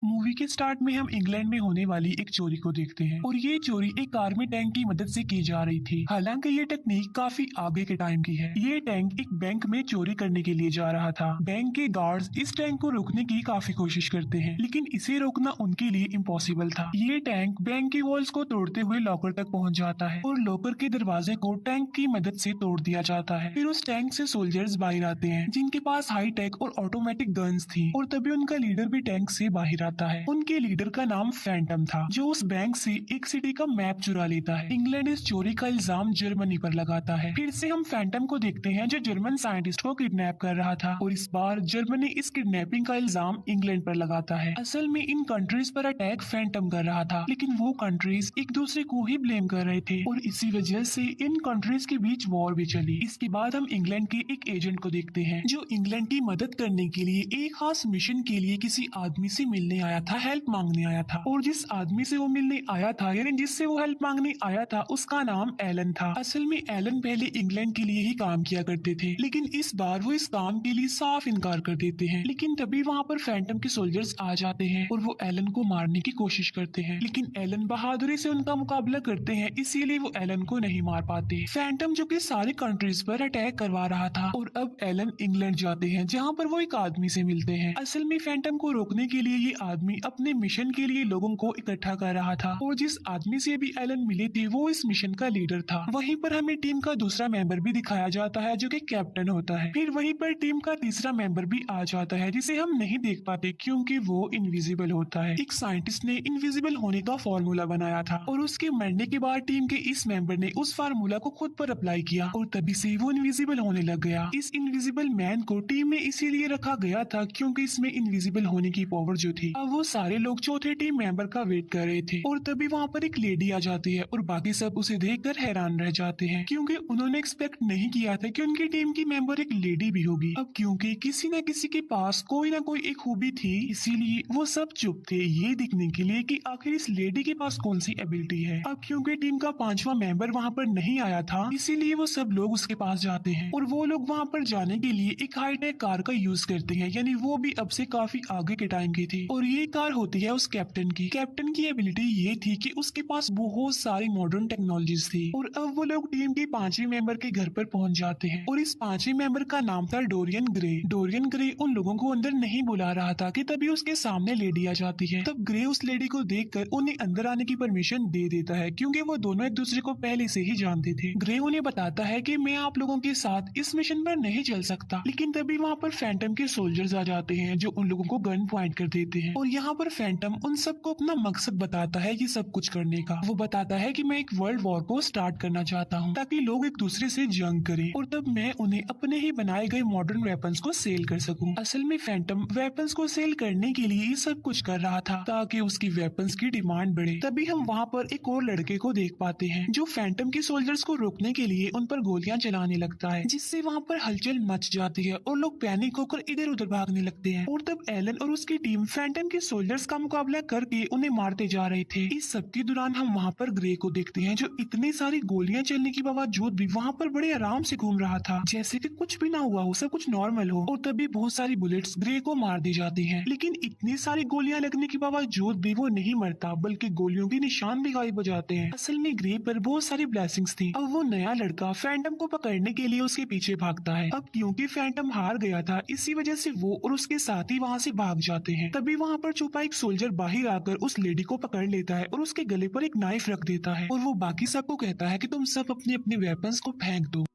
Movie के start में हम इंग्लैंड में होने वाली एक चोरी को देखते हैं और ये चोरी एक आर्मी टैंक की मदद से की जा रही थी। हालांकि ये टेक्निक काफी आगे के टाइम की है। ये टैंक एक बैंक में चोरी करने के लिए जा रहा था। बैंक के गार्ड्स इस टैंक को रोकने की काफी कोशिश करते हैं, लेकिन इसे रोकना उनके लिए इम्पॉसिबल था। ये टैंक बैंक की वॉल्स को तोड़ते हुए लॉकर तक पहुंच जाता है और लॉकर के दरवाजे को टैंक की मदद से तोड़ दिया जाता है। फिर उस टैंक से सोल्जर्स बाहर आते हैं जिनके पास हाई टेक और ऑटोमेटिक गन्स थी और तभी उनका लीडर भी टैंक से बाहर आता है। उनके लीडर का नाम फैंटम था, जो उस बैंक से एक सिटी का मैप चुरा लेता है। इंग्लैंड इस चोरी का इल्जाम जर्मनी पर लगाता है। फिर से हम फैंटम को देखते हैं जो जर्मन साइंटिस्ट को किडनैप कर रहा था और इस बार जर्मनी इस किडनैपिंग का इल्जाम इंग्लैंड पर लगाता है। असल में इन कंट्रीज पर अटैक फैंटम कर रहा था, लेकिन वो कंट्रीज एक दूसरे को ही ब्लेम कर रहे थे और इसी वजह से इन कंट्रीज के बीच वॉर भी चली। इसके बाद हम इंग्लैंड के एक एजेंट को देखते हैं जो इंग्लैंड की मदद करने के लिए एक खास मिशन के लिए किसी आदमी से मिलने आया था, हेल्प मांगने आया था। और जिस आदमी से वो मिलने आया था यानी जिससे वो हेल्प मांगने आया था उसका नाम एलन था। असल में एलन पहले इंग्लैंड के लिए ही काम किया करते थे, लेकिन इस बार वो इस काम के लिए साफ इनकार कर देते हैं। लेकिन तभी वहाँ पर फैंटम के सोल्जर्स आ जाते हैं और वो एलन को मारने की कोशिश करते हैं, लेकिन एलन बहादुरी से उनका मुकाबला करते हैं, इसीलिए वो एलन को नहीं मार पाते। फैंटम जो कि सारी कंट्रीज पर अटैक करवा रहा था और अब एलन इंग्लैंड जाते हैं जहाँ पर वो एक आदमी से मिलते हैं। असल में फैंटम को रोकने के लिए ये आदमी अपने मिशन के लिए लोगों को इकट्ठा कर रहा था और जिस आदमी से भी एलन मिले थे वो इस मिशन का लीडर था। वहीं पर हमें टीम का दूसरा मेंबर भी दिखाया जाता है जो कि कैप्टन होता है। फिर वहीं पर टीम का तीसरा मेंबर भी आ जाता है जिसे हम नहीं देख पाते क्योंकि वो इनविजिबल होता है। एक साइंटिस्ट ने इनविजिबल होने का फॉर्मूला बनाया था और उसके मरने के बाद टीम के इस मेंबर ने उस फार्मूला को खुद पर अप्लाई किया और तभी से वो इनविजिबल होने लग गया। इस इनविजिबल मैन को टीम में इसीलिए रखा गया था क्योंकि इसमें इनविजिबल होने की पावर जो थी। अब वो सारे लोग चौथे टीम मेंबर का वेट कर रहे थे और तभी वहाँ पर एक लेडी आ जाती है और बाकी सब उसे देखकर हैरान रह जाते हैं क्योंकि उन्होंने एक्सपेक्ट नहीं किया था कि उनकी टीम की मेंबर एक लेडी भी होगी। अब क्योंकि किसी न किसी के पास कोई ना कोई एक खूबी थी, इसीलिए वो सब चुप थे ये देखने के लिए कि आखिर इस लेडी के पास कौन सी एबिलिटी है। अब क्योंकि टीम का पांचवा मेंबर वहाँ पर नहीं आया था, इसीलिए वो सब लोग उसके पास जाते हैं और वो लोग वहाँ पर जाने के लिए एक हाईटेक कार का यूज करते हैं, यानी वो भी अब से काफी आगे के टाइम की थी। और ये कार होती है उस कैप्टन की। कैप्टन की एबिलिटी ये थी कि उसके पास बहुत सारी मॉडर्न टेक्नोलॉजीज थी। और अब वो लोग टीम के पांचवें मेंबर के घर पर पहुंच जाते हैं और इस पांचवें मेंबर का नाम था डोरियन ग्रे। डोरियन ग्रे उन लोगों को अंदर नहीं बुला रहा था कि तभी उसके सामने लेडी आ जाती है। तब ग्रे उस लेडी को देखकर उन्हें अंदर आने की परमिशन दे देता है क्योंकि वो दोनों एक दूसरे को पहले से ही जानते थे। ग्रे उन्हें बताता है कि मैं आप लोगों के साथ इस मिशन पर नहीं चल सकता, लेकिन तभी वहाँ पर फैंटम के सोल्जर्स आ जाते हैं जो उन लोगों को गन पॉइंट कर देते हैं और यहाँ पर फैंटम उन सबको अपना मकसद बताता है ये सब कुछ करने का। वो बताता है कि मैं एक वर्ल्ड वॉर को स्टार्ट करना चाहता हूँ ताकि लोग एक दूसरे से जंग करें और तब मैं उन्हें अपने ही बनाए गए मॉडर्न वेपन्स को सेल कर सकूं। असल में फैंटम वेपन्स को सेल करने के लिए ये सब कुछ कर रहा था ताकि उसकी वेपन्स की डिमांड बढ़े। तभी हम वहाँ पर एक और लड़के को देख पाते हैं जो फैंटम के सोल्जर्स को रोकने के लिए उन पर गोलियां चलाने लगता है, जिससे वहाँ पर हलचल मच जाती है और लोग पैनिक होकर इधर उधर भागने लगते हैं। और तब एलन और उसकी टीम फैंटम के सोल्जर्स का मुकाबला करके उन्हें मारते जा रहे थे। इस सब के दौरान हम वहाँ पर ग्रे को देखते हैं जो इतनी सारी गोलियां चलने के बावजूद भी वहाँ पर बड़े आराम से घूम रहा था, जैसे कि कुछ भी ना हुआ हो, सब कुछ नॉर्मल हो। और तभी बहुत सारी बुलेट्स ग्रे को मार दी जाती हैं, लेकिन इतनी सारी गोलियां लगने के बावजूद भी वो नहीं मरता बल्कि गोलियों के निशान भी गायब हो जाते हैं। असल में ग्रे पर बहुत सारी ब्लेसिंग्स थी। अब वो नया लड़का फैंटम को पकड़ने के लिए उसके पीछे भागता है। अब क्योंकि फैंटम हार गया था इसी वजह से वो और उसके साथी वहाँ से भाग जाते हैं। तभी वहाँ पर छुपा एक सोल्जर बाहर आकर उस लेडी को पकड़ लेता है और उसके गले पर एक नाइफ रख देता है और वो बाकी सबको कहता है कि तुम सब अपने अपने वेपन्स को फेंक दो।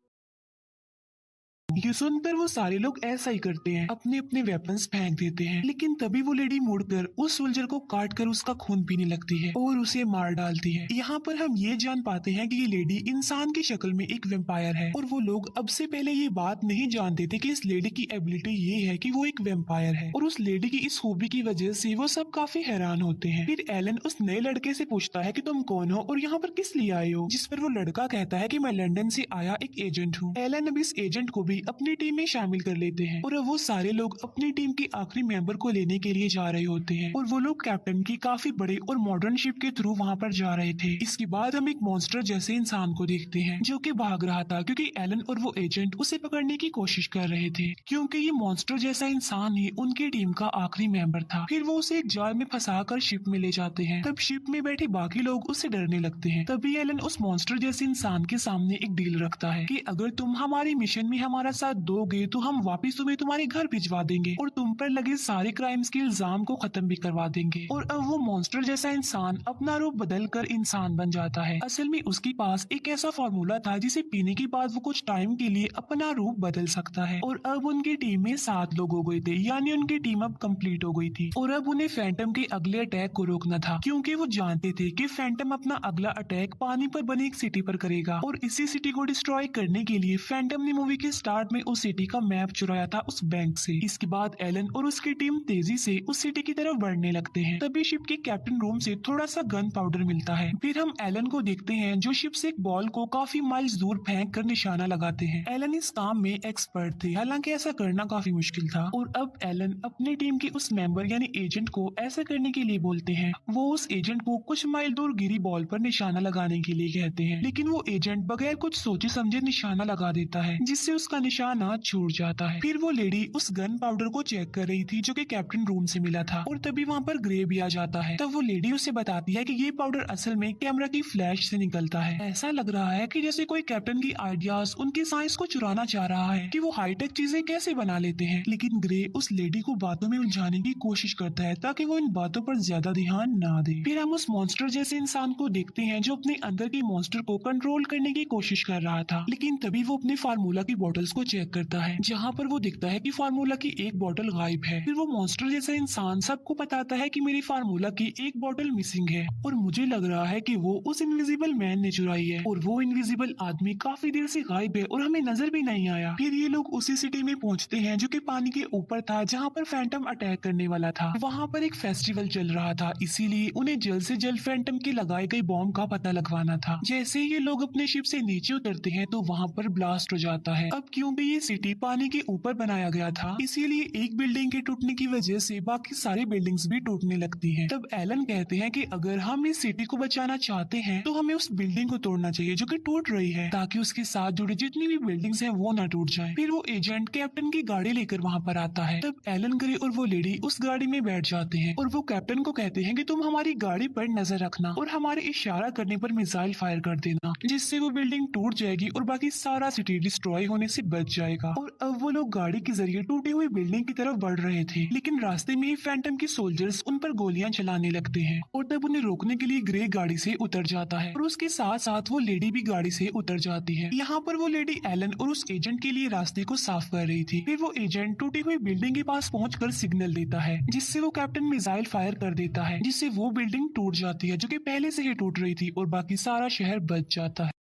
ये सुनकर वो सारे लोग ऐसा ही करते हैं, अपने अपने वेपन्स फेंक देते हैं। लेकिन तभी वो लेडी मुड़कर उस सोल्जर को काट कर उसका खून पीने लगती है और उसे मार डालती है। यहाँ पर हम ये जान पाते हैं कि ये लेडी इंसान की शक्ल में एक वेम्पायर है और वो लोग अब से पहले ये बात नहीं जानते थे कि इस लेडी की एबिलिटी ये है कि वो एक वेम्पायर है और उस लेडी की इस खूबी की वजह से वो सब काफी हैरान होते हैं। फिर एलन उस नए लड़के से पूछता है कि तुम कौन हो और यहाँ पर किस लिए आए हो, जिस पर वो लड़का कहता है कि मैं लंदन से आया एक एजेंट हूँ। एलन अब इस एजेंट को भी अपनी टीम में शामिल कर लेते हैं और अब वो सारे लोग अपनी टीम के आखिरी मेंबर को लेने के लिए जा रहे होते हैं और वो लोग कैप्टन की काफी बड़े और मॉडर्न शिप के थ्रू वहाँ पर जा रहे थे। इसके बाद हम एक मॉन्स्टर जैसे इंसान को देखते हैं जो कि भाग रहा था क्योंकि एलन और वो एजेंट उसे पकड़ने की कोशिश कर रहे थे, क्योंकि ये मॉन्स्टर जैसा इंसान ही उनकी टीम का आखिरी मेंबर था। फिर वो उसे एक जाल में फंसाकर शिप में ले जाते हैं। तब शिप में बैठे बाकी लोग उससे डरने लगते हैं। तभी एलन उस मॉन्स्टर जैसे इंसान के सामने एक डील रखता है कि अगर तुम हमारी मिशन में हमारा साथ दोगे तो हम वापिस तुम्हें तुम्हारे घर भिजवा देंगे और तुम पर लगे सारे क्राइम्स के इल्जाम को खत्म भी करवा देंगे। और अब वो मॉन्स्टर जैसा इंसान अपना रूप बदल कर इंसान बन जाता है। असल में उसके पास एक ऐसा फार्मूला था जिसे पीने के बाद वो कुछ टाइम के लिए अपना रूप बदल सकता है। और अब उनकी टीम में 7 लोग हो गए थे, यानी उनकी टीम अब कंप्लीट हो गई थी। और अब उन्हें फैंटम के अगले अटैक को रोकना था, क्योंकि वो जानते थे कि फैंटम अपना अगला अटैक पानी पर बनी एक सिटी पर करेगा और इसी सिटी को डिस्ट्रॉय करने के लिए फैंटम ने मूवी के स्टार्ट में उस सिटी का मैप चुराया था उस बैंक से। इसके बाद एलन और उसकी टीम तेजी से उस सिटी की तरफ बढ़ने लगते हैं। तभी शिप के कैप्टन रूम से थोड़ा सा गन पाउडर मिलता है। फिर हम एलन को देखते हैं जो शिप से एक बॉल को काफी माइल्स दूर फेंक कर निशाना लगाते हैं। एलन इस काम में एक्सपर्ट थे, हालांकि ऐसा करना काफी मुश्किल था। और अब एलन अपनी टीम के उस मेंबर यानी एजेंट को ऐसा करने के लिए बोलते हैं। वो उस एजेंट को कुछ माइल दूर गिरी बॉल पर निशाना लगाने के लिए कहते हैं, लेकिन वो एजेंट बगैर कुछ सोचे समझे निशाना लगा देता है, जिससे उसका निशाना छूट जाता है। फिर वो लेडी उस गन पाउडर को चेक कर रही थी जो कि कैप्टन रूम से मिला था और तभी वहाँ पर ग्रे भी आ जाता है। तब वो लेडी उसे बताती है कि ये पाउडर असल में कैमरा की फ्लैश से निकलता है। ऐसा लग रहा है कि जैसे कोई कैप्टन की आइडियाज उनकी साइंस को चुराना चाह रहा है कि वो हाईटेक चीजें कैसे बना लेते हैं। लेकिन ग्रे उस लेडी को बातों में उलझाने की कोशिश करता है ताकि वो इन बातों पर ज्यादा ध्यान ना दे। फिर हम उस मॉन्स्टर जैसे इंसान को देखते हैं जो अपने अंदर की मॉन्स्टर को कंट्रोल करने की कोशिश कर रहा था, लेकिन तभी वो अपने फार्मूला की बोतल्स को चेक करता है, जहाँ पर वो दिखता है कि फार्मूला की एक बोतल गायब है। फिर वो मॉन्स्टर जैसा इंसान सबको बताता है कि मेरी फार्मूला की एक बोतल मिसिंग है और मुझे लग रहा है कि वो उस इनविजिबल मैन ने चुराई है और वो इनविजिबल आदमी काफी देर से गायब है और हमें नजर भी नहीं आया। फिर ये लोग उसी सिटी में पहुंचते हैं जो कि पानी के ऊपर था, जहाँ पर फैंटम अटैक करने वाला था। वहाँ पर एक फेस्टिवल चल रहा था, इसीलिए उन्हें जल्द से जल्द फैंटम की लगाई गई बॉम्ब का पता लगवाना था। जैसे ये लोग अपने शिप से नीचे उतरते हैं तो वहाँ पर ब्लास्ट हो जाता है। अब क्योंकि ये सिटी पानी के ऊपर बनाया गया था, इसीलिए एक बिल्डिंग के टूटने की वजह से बाकी सारी बिल्डिंग्स भी टूटने लगती हैं। तब एलन कहते हैं कि अगर हम इस सिटी को बचाना चाहते हैं तो हमें उस बिल्डिंग को तोड़ना चाहिए जो कि टूट रही है, ताकि उसके साथ जुड़ी जितनी भी बिल्डिंग्स हैं वो ना टूट जाएं। फिर वो एजेंट कैप्टन की गाड़ी लेकर वहाँ पर आता है। तब एलन ग्रे और वो लेडी उस गाड़ी में बैठ जाते हैं और वो कैप्टन को कहते हैं कि तुम हमारी गाड़ी पर नजर रखना और हमारे इशारा करने पर मिसाइल फायर कर देना, जिससे वो बिल्डिंग टूट जाएगी और बाकी सारा सिटी डिस्ट्रॉय होने से बच जाएगा। और अब वो लोग गाड़ी के जरिए टूटी हुई बिल्डिंग की तरफ बढ़ रहे थे, लेकिन रास्ते में ही फैंटम के सोल्जर्स उन पर गोलियां चलाने लगते हैं और तब उन्हें रोकने के लिए ग्रे गाड़ी से उतर जाता है और उसके साथ साथ वो लेडी भी गाड़ी से उतर जाती है। यहाँ पर वो लेडी एलन और उस एजेंट के लिए रास्ते को साफ कर रही थी। फिर वो एजेंट टूटी हुई बिल्डिंग के पास पहुंचकर सिग्नल देता है, जिससे वो कैप्टन मिसाइल फायर कर देता है, जिससे वो बिल्डिंग टूट जाती है जो कि पहले से ही टूट रही थी और बाकी सारा शहर बच जाता है।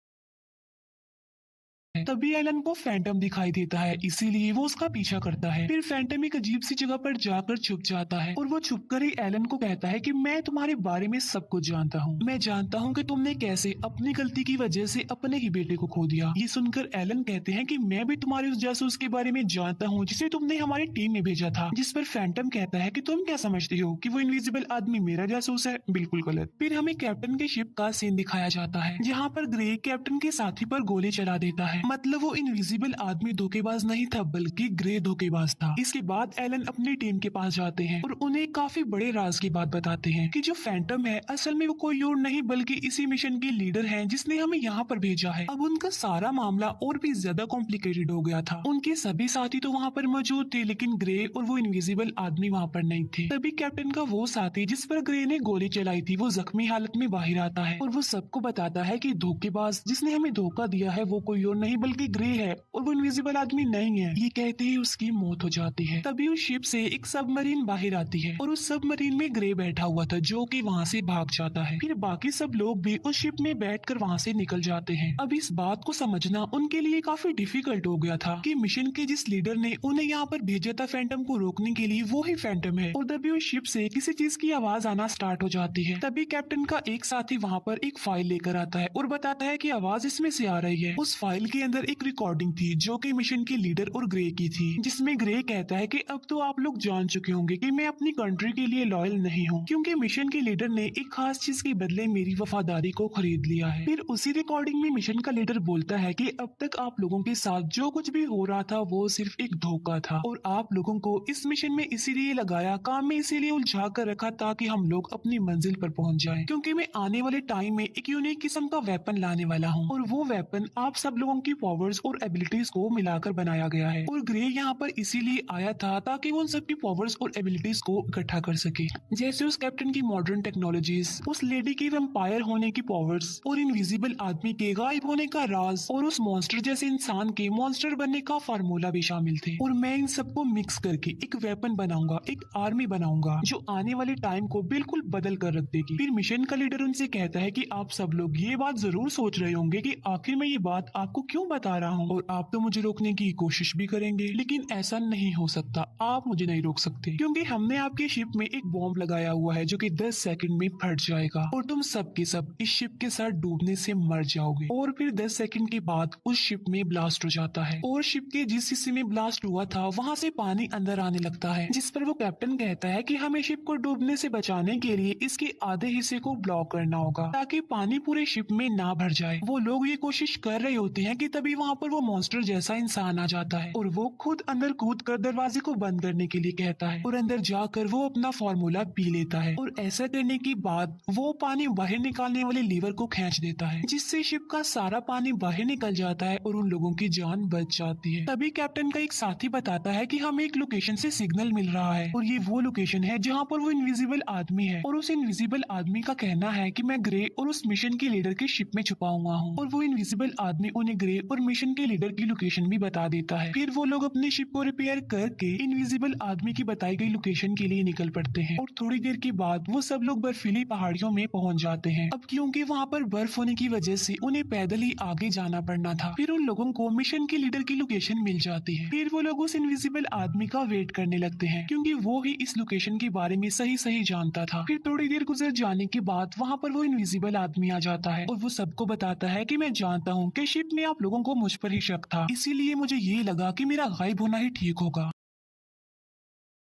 तभी एलन को फैंटम दिखाई देता है, इसीलिए वो उसका पीछा करता है। फिर फैंटम एक अजीब सी जगह पर जाकर छुप जाता है और वो छुपकर ही एलन को कहता है कि मैं तुम्हारे बारे में सब कुछ जानता हूँ। मैं जानता हूँ कि तुमने कैसे अपनी गलती की वजह से अपने ही बेटे को खो दिया। ये सुनकर एलन कहते हैं कि मैं भी तुम्हारे उस जासूस के बारे में जानता हूँ जिसे तुमने हमारी टीम में भेजा था। जिस पर फैंटम कहता है कि तुम क्या समझते हो कि वो इनविजिबल आदमी मेरा जासूस है? बिल्कुल गलत। फिर हमें कैप्टन के शिप का सीन दिखाया जाता है, जहाँ पर ग्रे कैप्टन के साथी पर गोली चला देता है। मतलब वो इनविजिबल आदमी धोखेबाज नहीं था, बल्कि ग्रे धोखेबाज था। इसके बाद एलन अपनी टीम के पास जाते हैं और उन्हें काफी बड़े राज की बात बताते हैं कि जो फैंटम है असल में वो कोई और नहीं बल्कि इसी मिशन की लीडर है जिसने हमें यहाँ पर भेजा है। अब उनका सारा मामला और भी ज्यादा कॉम्प्लिकेटेड हो गया था। उनके सभी साथी तो वहाँ पर मौजूद थे, लेकिन ग्रे और वो इनविजिबल आदमी वहाँ पर नहीं थे। तभी कैप्टन का वो साथी जिस पर ग्रे ने गोली चलाई थी वो जख्मी हालत में बाहर आता है और वो सबको बताता है कि धोखेबाज जिसने हमें धोखा दिया है वो कोई और नहीं बल्कि ग्रे है और वो इनविजिबल आदमी नहीं है। ये कहते ही उसकी मौत हो जाती है। तभी उस शिप से एक सबमरीन बाहर आती है और उस सबमरीन में ग्रे बैठा हुआ था जो कि वहाँ से भाग जाता है। फिर बाकी सब लोग भी उस शिप में बैठकर वहाँ से निकल जाते हैं। अब इस बात को समझना उनके लिए काफी डिफिकल्ट हो गया था कि मिशन के जिस लीडर ने उन्हें यहाँ पर भेजा था फैंटम को रोकने के लिए वो ही फैंटम है। और तभी उस शिप से किसी चीज की आवाज आना स्टार्ट हो जाती है। तभी कैप्टन का एक साथी वहाँ पर एक फाइल लेकर आता है और बताता है कि आवाज इसमें से आ रही है। उस फाइल के अंदर एक रिकॉर्डिंग थी जो कि मिशन के लीडर और ग्रे की थी, जिसमें ग्रे कहता है कि अब तो आप लोग जान चुके होंगे कि मैं अपनी कंट्री के लिए लॉयल नहीं हूँ, क्योंकि मिशन के लीडर ने एक खास चीज के बदले मेरी वफादारी को खरीद लिया है। फिर उसी रिकॉर्डिंग में मिशन का लीडर बोलता है कि अब तक आप लोगों के साथ जो कुछ भी हो रहा था वो सिर्फ एक धोखा था, और आप लोगों को इस मिशन में इसीलिए लगाया, काम में इसीलिए उलझा कर रखा ताकि हम लोग अपनी मंजिल पर पहुंच जाएं, क्योंकि मैं आने वाले टाइम में एक यूनिक किस्म का वेपन लाने वाला हूं, और वो वेपन आप सब लोगों की पावर्स और एबिलिटीज को मिलाकर बनाया गया है। और ग्रे यहाँ पर इसीलिए आया था ताकि वो उन सबकी पावर्स और एबिलिटीज को इकट्ठा कर सके, जैसे उस कैप्टन की मॉडर्न टेक्नोलॉजीज, उस लेडी की वैम्पायर होने की पावर्स, और इनविजिबल आदमी के गायब होने का राज, और उस मॉन्स्टर जैसे इंसान के मॉन्स्टर बनने का फार्मूला भी शामिल थे। और मैं इन सबको मिक्स करके एक वेपन बनाऊंगा, एक आर्मी बनाऊंगा जो आने वाले टाइम को बिल्कुल बदल कर रख देगी। फिर मिशन का लीडर उनसे कहता है कि आप सब लोग ये बात जरूर सोच रहे होंगे कि आखिर मैं ये बात आपको क्यों बता रहा हूँ, और आप तो मुझे रोकने की कोशिश भी करेंगे, लेकिन ऐसा नहीं हो सकता, आप मुझे नहीं रोक सकते, क्योंकि हमने आपके शिप में एक बॉम्ब लगाया हुआ है जो कि 10 सेकंड में फट जाएगा और तुम सब के सब इस शिप के साथ डूबने से मर जाओगे। और फिर 10 सेकंड के बाद उस शिप में ब्लास्ट हो जाता है, और शिप के जिस हिस्से में ब्लास्ट हुआ था वहाँ से पानी अंदर आने लगता है, जिस पर वो कैप्टन कहता है कि हमें शिप को डूबने से बचाने के लिए इसके आधे हिस्से को ब्लॉक करना होगा ताकि पानी पूरे शिप में ना भर जाए। वो लोग ये कोशिश कर रहे होते हैं कि तभी वहाँ पर वो मॉन्स्टर जैसा इंसान आ जाता है, और वो खुद अंदर कूद कर दरवाजे को बंद करने के लिए कहता है, और अंदर जाकर वो अपना फार्मूला पी लेता है, और ऐसा करने के बाद वो पानी बाहर निकालने वाले लीवर को खींच देता है, जिससे शिप का सारा पानी बाहर निकल जाता है और उन लोगों की जान बच जाती है। तभी कैप्टन का एक साथी बताता है कि हमें एक लोकेशन से सिग्नल मिल रहा है, और ये वो लोकेशन है जहाँ पर वो इनविजिबल आदमी है, और उस इनविजिबल आदमी का कहना है कि मैं ग्रे और उस मिशन के लीडर के शिप में छुपा हुआ हूँ, और वो इनविजिबल आदमी उन्हें ग्रे और मिशन के लीडर की लोकेशन भी बता देता है। फिर वो लोग अपनी शिप को रिपेयर करके इनविजिबल आदमी की बताई गई लोकेशन के लिए निकल पड़ते हैं, और थोड़ी देर के बाद वो सब लोग बर्फीली पहाड़ियों में पहुंच जाते हैं। अब क्योंकि वहाँ पर बर्फ होने की वजह से उन्हें पैदल ही आगे जाना पड़ना था। फिर उन लोगों को मिशन के लीडर की लोकेशन मिल जाती है। फिर वो लोग उस इनविजिबल आदमी का वेट करने लगते हैं, क्योंकि वो ही इस लोकेशन के बारे में सही सही जानता था। फिर थोड़ी देर गुजर जाने के बाद वहाँ पर वो इनविजिबल आदमी आ जाता है, और वो सबको बताता है कि मैं जानता हूँ कि शिप में आप लोगों को मुझ पर ही शक था, इसीलिए मुझे ये लगा कि मेरा गायब होना ही ठीक होगा।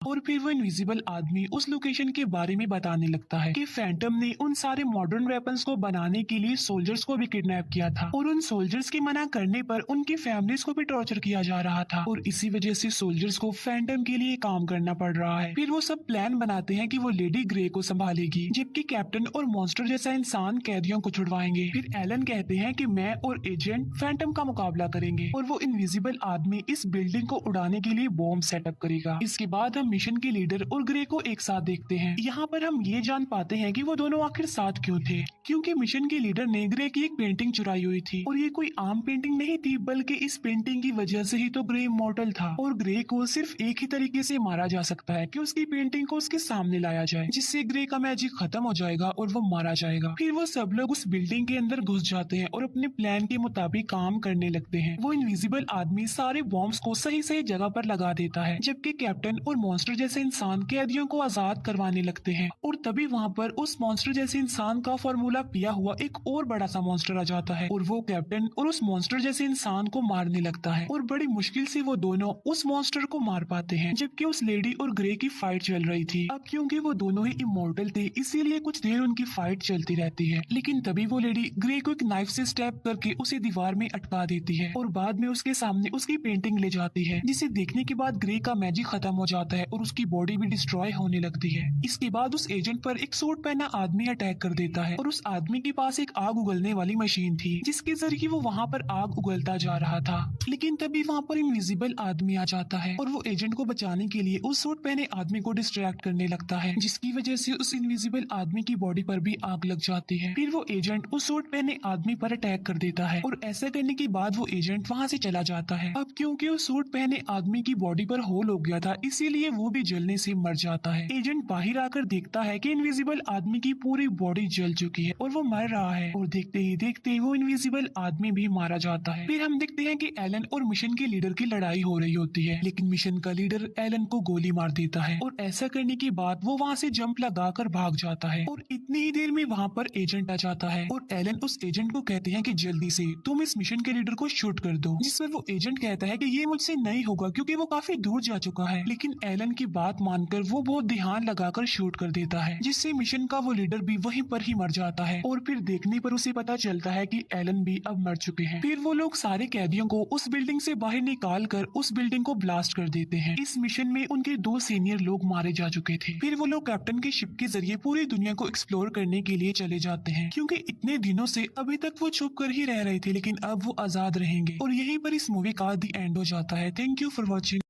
और फिर वो इनविजिबल आदमी उस लोकेशन के बारे में बताने लगता है कि फैंटम ने उन सारे मॉडर्न वेपन्स को बनाने के लिए सोल्जर्स को भी किडनैप किया था, और उन सोल्जर्स के मना करने पर उनकी फैमिलीज को भी टॉर्चर किया जा रहा था, और इसी वजह से सोल्जर्स को फैंटम के लिए काम करना पड़ रहा है। फिर वो सब प्लान बनाते हैं कि वो लेडी ग्रे को संभालेगी, जबकि कैप्टन और मॉन्स्टर जैसा इंसान कैदियों को छुड़वाएंगे। फिर एलन कहते हैं कि मैं और एजेंट फैंटम का मुकाबला करेंगे, और वो इनविजिबल आदमी इस बिल्डिंग को उड़ाने के लिए बॉम्ब सेटअप करेगा। इसके बाद हम मिशन के लीडर और ग्रे को एक साथ देखते हैं। यहाँ पर हम ये जान पाते हैं कि वो दोनों आखिर साथ क्यों थे, क्योंकि मिशन के लीडर ने ग्रे की एक पेंटिंग चुराई हुई थी, और ये कोई आम पेंटिंग नहीं थी, बल्कि इस पेंटिंग की वजह से ही तो ग्रे इमॉर्टल था, और ग्रे को सिर्फ एक ही तरीके से मारा जा सकता है कि उसकी पेंटिंग को उसके सामने लाया जाए, जिससे ग्रे का मैजिक खत्म हो जाएगा और वो मारा जाएगा। फिर वो सब लोग उस बिल्डिंग के अंदर घुस जाते हैं और अपने प्लान के मुताबिक काम करने लगते हैं। वो इनविजिबल आदमी सारे बॉम्ब्स को सही सही जगह पर लगा देता है, जबकि कैप्टन और मॉन्स्टर जैसे इंसान कैदियों को आजाद करवाने लगते हैं, और तभी वहाँ पर उस मॉन्स्टर जैसे इंसान का फार्मूला पिया हुआ एक और बड़ा सा मॉन्स्टर आ जाता है, और वो कैप्टन और उस मॉन्स्टर जैसे इंसान को मारने लगता है, और बड़ी मुश्किल से वो दोनों उस मॉन्स्टर को मार पाते हैं, जबकि उस लेडी और ग्रे की फाइट चल रही थी। अब क्योंकि वो दोनों ही इमॉर्टल थे, इसीलिए कुछ देर उनकी फाइट चलती रहती है, लेकिन तभी वो लेडी ग्रे को एक नाइफ से स्टैब करके उसे दीवार में अटका देती है, और बाद में उसके सामने उसकी पेंटिंग ले जाती है, जिसे देखने के बाद ग्रे का मैजिक खत्म हो जाता है और उसकी बॉडी भी डिस्ट्रॉय होने लगती है। इसके बाद उस एजेंट पर एक सूट पहना आदमी अटैक कर देता है, और उस आदमी के पास एक आग उगलने वाली मशीन थी, जिसके जरिए वो वहाँ पर आग उगलता जा रहा था। लेकिन तभी वहाँ पर इनविजिबल आदमी आ जाता है, और वो एजेंट को बचाने के लिए उस सूट पहने आदमी को डिस्ट्रैक्ट करने लगता है, जिसकी वजह से उस इनविजिबल आदमी की बॉडी पर भी आग लग जाती है। फिर वो एजेंट उस सूट पहने आदमी पर अटैक कर देता है, और ऐसा करने के बाद वो एजेंट वहाँ से चला जाता है। अब क्योंकि उस सूट पहने आदमी की बॉडी पर होल हो गया था, इसीलिए वो भी जलने से मर जाता है। एजेंट बाहर आकर देखता है कि इनविजिबल आदमी की पूरी बॉडी जल चुकी है और वो मर रहा है, और देखते ही देखते वो इनविजिबल आदमी भी मारा जाता है। फिर हम देखते हैं कि एलन और मिशन के लीडर की लड़ाई हो रही होती है, लेकिन मिशन का लीडर एलन को गोली मार देता है और ऐसा करने के बाद वो वहाँ से जंप लगाकर भाग जाता है। और इतनी ही देर में वहाँ पर एजेंट आ जाता है और एलन उस एजेंट को कहते हैं कि जल्दी से तुम इस मिशन के लीडर को शूट कर दो, जिस पर वो एजेंट कहता है कि ये मुझसे नहीं होगा क्योंकि वो काफी दूर जा चुका है। लेकिन एलन की बात मानकर वो बहुत ध्यान लगाकर शूट कर देता है, जिससे मिशन का वो लीडर भी वहीं पर ही मर जाता है। और फिर देखने पर उसे पता चलता है कि एलन भी अब मर चुके हैं। फिर वो लोग सारे कैदियों को उस बिल्डिंग से बाहर निकाल कर उस बिल्डिंग को ब्लास्ट कर देते हैं। इस मिशन में उनके 2 सीनियर लोग मारे जा चुके थे। फिर वो लोग कैप्टन की शिप के जरिए पूरी दुनिया को एक्सप्लोर करने के लिए चले जाते हैं, क्योंकि इतने दिनों से अभी तक वो छुप कर ही रह रहे थे, लेकिन अब वो आजाद रहेंगे। और यहीं पर इस मूवी का दी एंड हो जाता है। Thank you for watching.